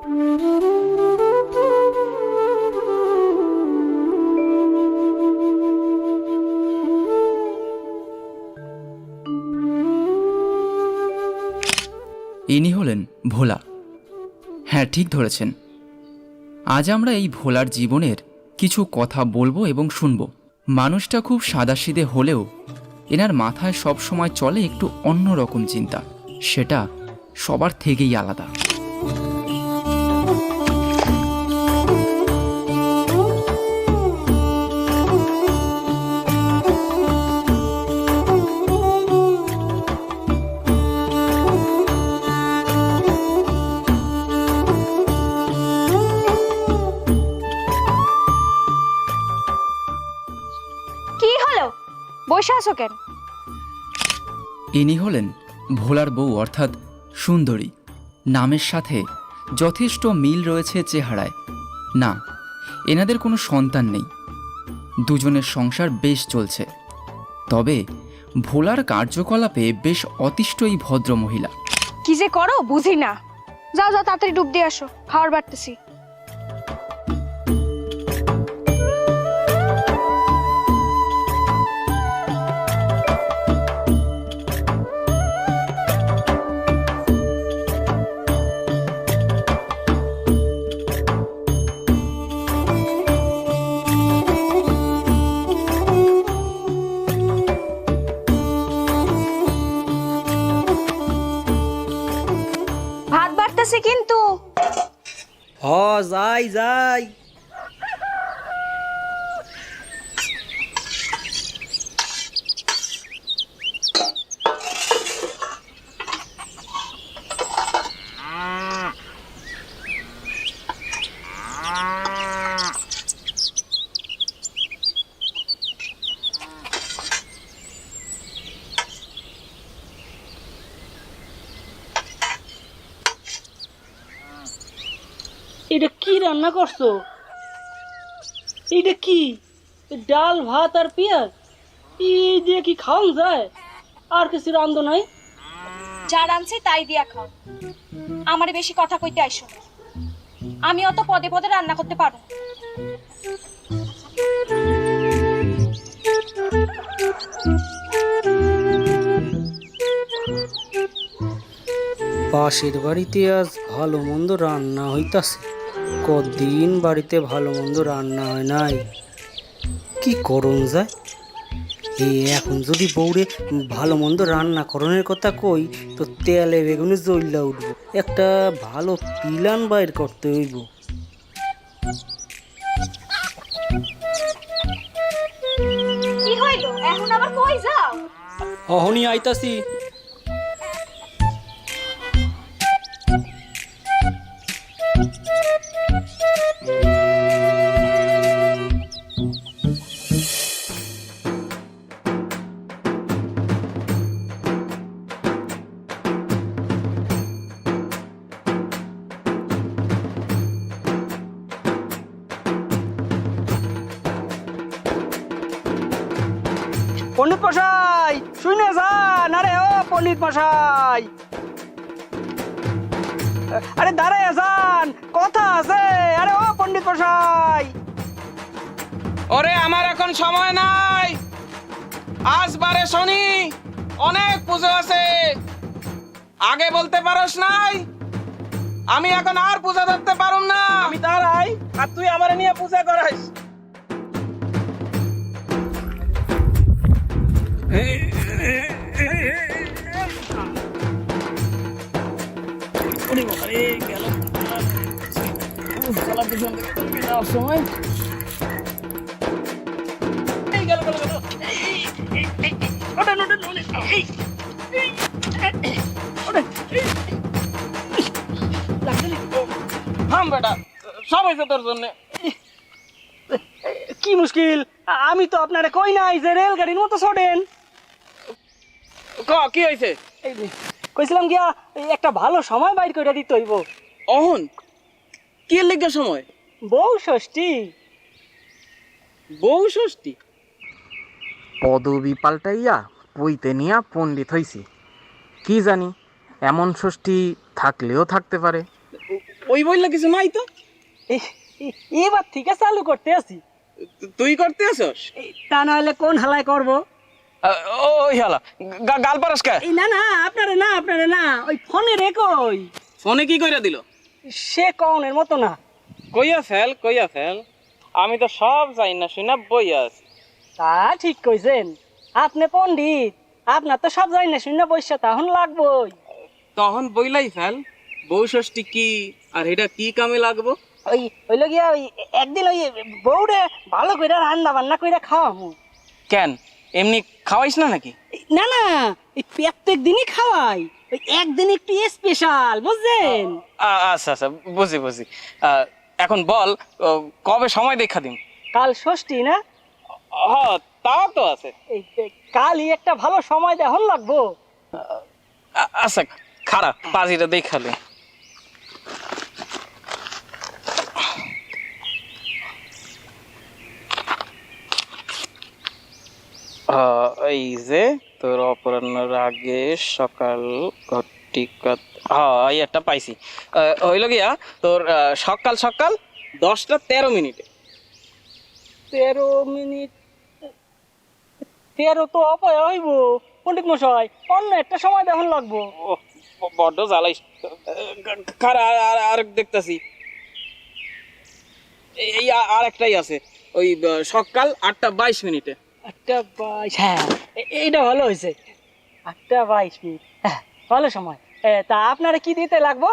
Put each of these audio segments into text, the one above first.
ইনি হলেন ভোলা। হ্যাঁ, ঠিক ধরেছেন। আজ আমরা এই ভোলার জীবনের কিছু কথা বলবো এবং শুনব। মানুষটা খুব সাদাসিধে হলেও এনার মাথায় সব সময় চলে একটু অন্যরকম চিন্তা, সেটা সবার থেকেই আলাদা। বসে আছো কেন? ইনি হলেন ভোলার বউ, অর্থাৎ সুন্দরী। নামের সাথে যথেষ্ট মিল রয়েছে চেহারায়। না, এনাদের কোনো সন্তান নেই, দুজনের সংসার বেশ চলছে। তবে ভোলার কার্যকলাপে বেশ অতিষ্ঠ এই ভদ্র মহিলা। কি যে করো বুঝি না। যাও যাও, তাড়াতাড়ি ডুব দিয়ে আসো, খাবার বাড়তেছি। কিন্তু যাই যাই। এটা কি রান্না করছো? এটা কি? ডাল ভাত আর পেঁয়াজ, এই দিয়ে কি খাওয়া যায়? আর কিছু রান্ধো নাই? যা রাঁধছি তাই দিয়া খাও। আমারে বেশি কথা কইতে আইসো। আমি অত পদে পদে রান্না করতে পারো। পাশের বাড়িতে আজ ভালো মন্দ রান্না হইতাছে। কদিন বাড়িতে ভালো মন্দ রান্না হয় নাই, কি করণ যায়? এখন যদি বউরে ভালো মন্দ রান্না করণের কথা কই, তো তেলে বেগুনে জ্বললা উঠবো। একটা ভালো প্ল্যান বাইর করতে হইব। কি হইলো? এখন আবার কই যাও? অহনি আইতাছি। পণ্ডিত মশাই শুনে যান। আরে ও পণ্ডিত মশাই, আরে দাঁড়ায় যান, কথা আছে। আরে ও পণ্ডিত মশাই। ওরে আমার এখন সময় নাই, আজ বারে শনি, অনেক পুজো আছে। আগে বলতে পারস নাই? আমি এখন আর পূজা ধরতে পারুম না। আমি দাঁড়াই আর তুই আমার নিয়ে পূজা করাইস। সব হয়েছে তোর জন্য। কি মুশকিল? আমি তো আপনারে কই নাই যে রেলগাড়ির মতো ছোটেন। কি হয়েছে? কইছিলাম গিয়া একটা ভালো সময় বাইর করে দিতে হইব। অহন কি লেগে সময়? বউ ষষ্ঠী। বউ ষষ্ঠী? পদবি পাল্টাইয়া পইতে নিয়া পণ্ডিত হইছি। কি জানি এমন ষষ্ঠী থাকলেও থাকতে পারে। ওই বললে কিছু নাই তো। এবার থেকে চালু করতে আছি। তুই করতে আসস? তা না হলে কোন হালায় করব? ওই হালা গাল পারস কে? না না, আপনারে না, ওই ফোনে রে কই। ফোনে কি কইরা দিল? সে কনের মতো না। কইয়া ফেল, আমি তো সব যাই না শুনা বইয়া আছি। তা ঠিক কইছেন, আপনি পণ্ডিত, আপনার তো সব জানি না শুনে বসে তখন লাগবই। তখন বইলাই ফেল, বউ ষষ্ঠী কি আর এটা কি কামে লাগবো? ওই হইল গিয়া ওই একদিন ওই বউরে ভালো কইরা রান্না বান্না কইরা খাওয়ামু। কেন এমনি খাওয়াইস না নাকি? না না, এই প্রত্যেক দিনই খাওয়াই, ওই একদিন একটু স্পেশাল, বুঝছেন? আচ্ছা বুঝি। এখন বল কবে সময় দেখা দিন? কাল ষষ্ঠী না? হ্যাঁ তাও তো আছে। এই কালই একটা ভালো সময় দেখন লাগবো। আচ্ছা খারাপ পাজিটা দেখালে। এই যে তোর অপরাহ্নের আগে সকাল ঘটিকা, হ্যাঁ এই একটা পাইছি। হইল গিয়া তোর সকাল 10টা 13 মিনিটে। 13 মিনিট? 13 তো অপয় হইব পণ্ডিত মশাই, অন্য একটা সময় দেখন লাগবো। বড্ড জ্বালাইস। আর দেখতেছি এই আর একটাই আছে, ওই সকাল 8টা 22 মিনিটে। 8টা 22, হ্যাঁ এইটা ভালো হয়েছে। 8টা 22 মিনিট, হ্যাঁ ভালো সময়। তা আপনারা কি দিতে লাগবো?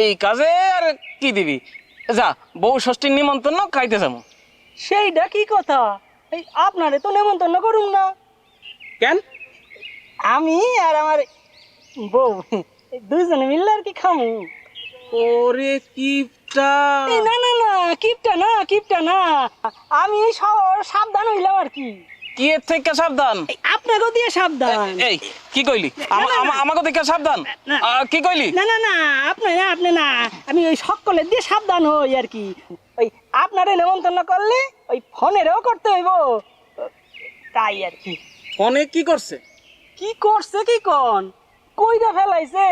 এই কাজে আর কি দিবি, যা বউ ষষ্ঠীর নিমন্ত্রণ খাইতে যাবো। সেইটা কি কথা, এই আপনারে তো নেমন্তন্ন করুম না। কেন? আমি আর আমার বউ দুইজনে মিললে আর কি খামু। ওরে কিপটা! এই না না না, কিপটা না, আমি সাবধান হইলাম আর কি। কি এর থেকে সাবধান? আপনাকেও দিয়ে সাবধান। এই কি কইলি? আমাকে থেকে সাবধান? কি কইলি? না না না, আপনি না, আমি ওই সকলের দিয়ে সাবধান হই আর কি। ওই আপনারে নেমন্তন্ন করলে ওই ফোনেরও করতে হইব, তাই আর কি। ফোনে কি করছে? কি করছে কি কন, কইরা ফেলাইছে।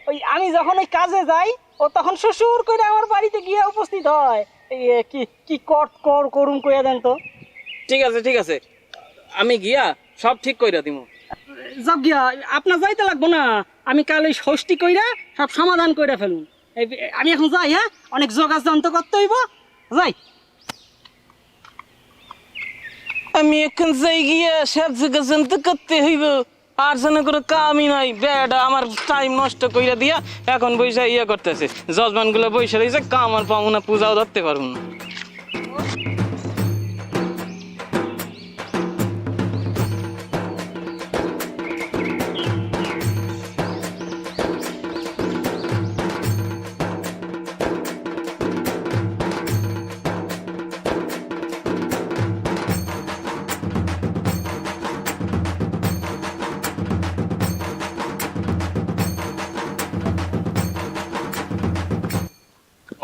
ওই আমি যখন ওই কাজে যাই, ও তখন শ্বশুর কইরা আমার বাড়িতে গিয়ে উপস্থিত হয়। কি করুম কইয়া দেন তো। ঠিক আছে, আমি গিয়া সব ঠিক কইরা দিমু। যাক গিয়া, আপনার যাইতে লাগবো না, আমি কাল ওই ষষ্ঠী কইরা সব সমাধান কইরা ফেলুন। আমি এখন যাই, হ্যাঁ, অনেক যোগাযোগ করতে হইব, যাই। আমি এখন যাই গিয়া সব যোগাযোগ করতে হইব, আর যেন করে কামই নাই। বেটা আমার টাইম নষ্ট কইরা দিয়া এখন বৈশা ইয়ে করতেছে, জজমান গুলো বৈশা রয়েছে, কাম আর পাবো না, পূজাও ধরতে পারবো না।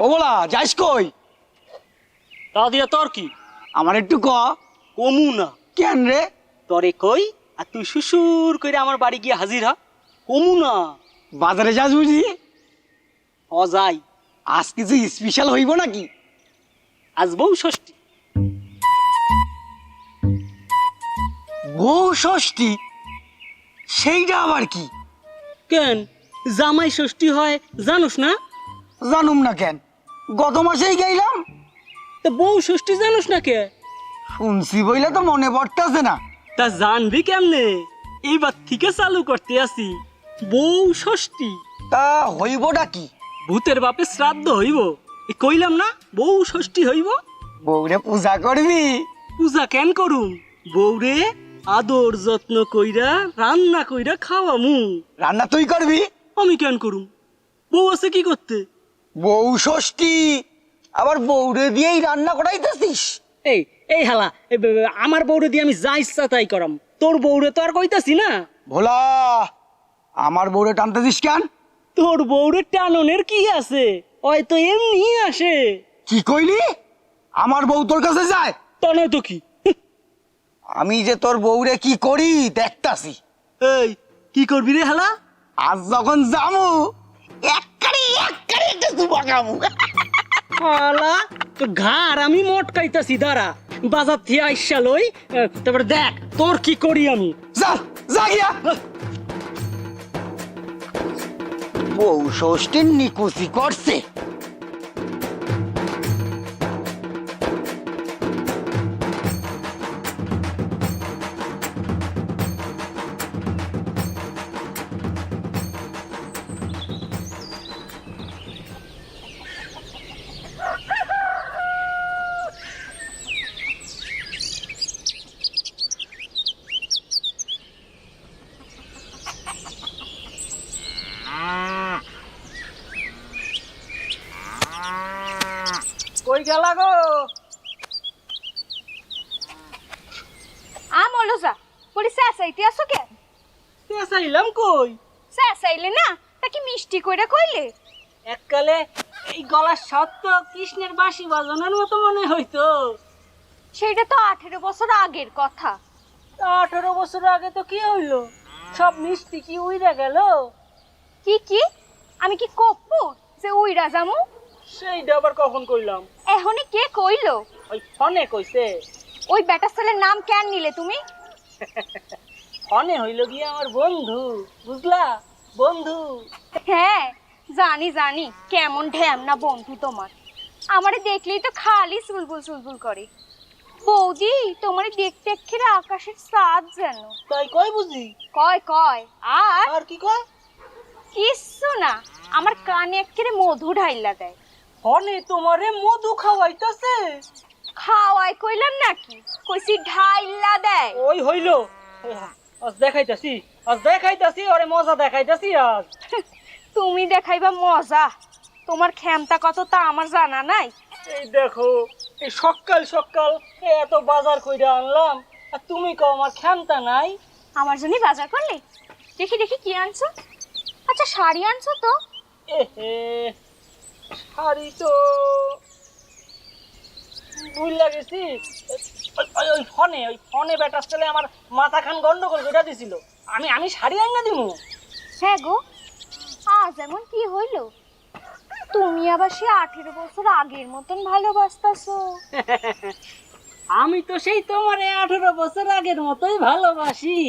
ও বলা যাইস কই? তা দিয়া তোর কি? আমার একটু ক। কমু না কেন রে? তরে কই, আর তুই শ্বশুর করে আমার বাড়ি গিয়ে হাজির হ। কমু না। বাজারে যাস বুঝি? অজাই, আজ কিছু স্পেশাল হইব নাকি? আজ বউ ষষ্ঠী। বউ ষষ্ঠী? সেইটা আবার কি? কেন, জামাই ষষ্ঠী হয় জানোস না? জানুম না কেন, গত মাসেই গেলাম। তা বউ ষষ্ঠী জানোস না কে? শুনছি বইলে তো মনে পড়তেছে না। তা জানবি কেমনে, এইবার থেকে চালু করতে আসি বউ ষষ্ঠী। তা হইবটা কি? ভূতের বাপে শ্রাদ্ধ হইব, কইলাম না বউ ষষ্ঠী হইব। বউরে পূজা করবি? পূজা কেন করুম, বউরে আদর যত্ন কইরা রান্না কইরা খাওয়ামু। রান্না তুই করবি? আমি কেন করুম, বউ আছে কি করতে। বউ ষষ্ঠী, আবার বউরে দিয়েই রান্না করাইতেছিস? এই হালা, আমার বউরে দিয়ে আমি যা ইচ্ছা তাই করাম, তোর বউরে তো আর কইতাছি না। ভোলা, আমার বউরে টানতেছিস কেন? তোর বউরে টাননের কি আছে, হয়তো এমনি আসে। কি কইলি? আমার বউ তোর কাছে যায়? তা নয় তো কি। আমি যে তোর বউরে কি করি দেখতাছি। এই কি করবি রে হালা? আজ যখন যামু এককারে একটা ঠকামু। শালা তো ঘাড় আমি মটকাইতাছি দাঁড়া, বাজার থেকে আইসা লই, তারপরে দেখ তোর কি করি আমি। যা যা গিয়া। বউ ষষ্ঠীর নিকুচি করছে। কই গেলা গো? আমলো যা পরে চেঁচাইতে আসো কেন? চাইলাম কই? চেঁচাইলে না তা কি মিষ্টি কইরা কইলে? এককালে এই গলার স্বাদ তো কৃষ্ণের বাঁশি বাজানোর মতো মনে হইতো। সেটা তো 18 বছর আগের কথা। 18 বছর আগে তো কি হইলো? সব মিষ্টি কি উইরা গেল? কি কি আমি কি কপ্পু যে উইরা যামু? সেইটা আবার কখন কইলাম? এখনই কে কইলো? ওই ফোনে কইছে। ওই বেটা ছেলের নাম কেন নিলে তুমি? ফোনে হইল গিয়ে আমার বন্ধু, বুঝলা? বন্ধু। হ্যাঁ জানি জানি, কেমন ঢ্যামনা বন্ধু তোমার। আমারে দেখলেই তো খালি সুলবুল সুলবুল করে। বৌদি তোমারে দেখতে এক্ষেরে আকাশের চাঁদ যেন। তাই কই বুঝি? কয় কয় আর আর কি কয়? কিচ্ছু না, আমার কানে এক্ষেরে মধু ঢাইলা দেয়। ফোনে তোমারে মধু খাওয়াইতাছে? খাওয়াই কইলাম নাকি, কইছি ঢাইলা দেয়। ওই হইলো, আজ দেখাইতাছি ওরে মজা দেখাইতাছি আজ। তুমি দেখাইবা মজা, তোমার ক্ষমতা কত তা আমার জানা নাই। এই দেখো, এই সকাল সকাল এত বাজার কইরা আনলাম, আর তুমি কও আমার ক্ষমতা নাই। আমার জন্য বাজার করলে? দেখি দেখি কি আনছো। আচ্ছা শাড়ি আনছো তো? এহে, শাড়ি তো ভুল গেছি। ওই ফোনে বেটার ছেলে আমার মাথা খান গন্ডগোল করে দিছিল। আমি শাড়ি আইনা দিমু? হ্যাঁ গো, আজ এমন কি হইলো? তুমি আবার সে 18 বছর আগের মতন ভালোবাসতাছো। আমি তো সেই তোমারে 18 বছর আগের মতোই ভালোবাসি।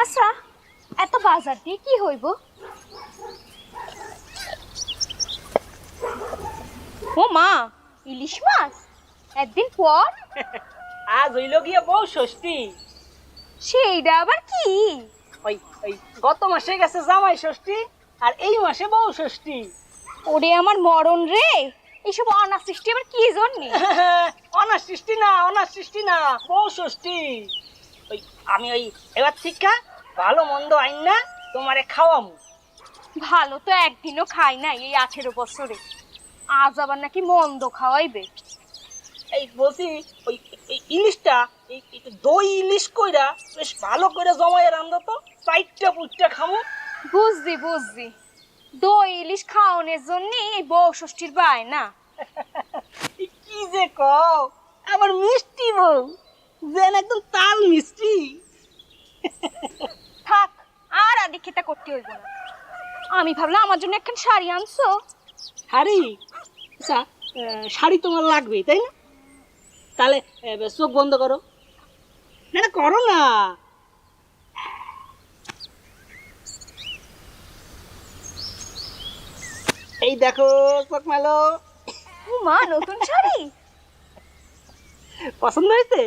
আচ্ছা এত বাজার দিয়ে কি হইব? ও মা, ইলিশ মাছ একদিন পর? আজ হইল গিয়ে বউ ষষ্ঠী। সেইটা আবার কি? ওই ওই গত মাসে গেছে জামাই ষষ্ঠী, আর এই মাসে বউ ষষ্ঠী। ওরে আমার মরণ রে, এইসব অনাসৃষ্টি আবার কি জন্যে? অনার সৃষ্টি না, বউ ষষ্ঠী। ওই আমি ওই এবার শিক্ষা ভালো মন্দ আইন না তোমারে খাওয়ামু। ভালো তো একদিনও খাই নাই এই 18 বছরে, আজ আবার নাকি মন্দ খাওয়াইবে। এই বলছি ওই ইলিশটা, এই দই ইলিশ কইরা বেশ ভালো করে জমায়ে রান্ধো তো, চাইটটা পুটটা খামু। বুঝছি বুঝছি, দই ইলিশ খাওয়ানোর জন্য এই বউ ষষ্ঠীর বায়না। কি যে কও, আমার মিষ্টি বউ যেন একদম তাল মিষ্টি। থাক, আর আদি খেতা করতে হইব না। আমি ভাবলাম আমার জন্য একখান শাড়ি আনছো। শাড়ি? আচ্ছা, শাড়ি তোমার লাগবে তাই না? তাহলে চোখ বন্ধ করো। না করো না। এই দেখো চোখ মেলো। ও মা, নতুন শাড়ি পছন্দ হয়েছে?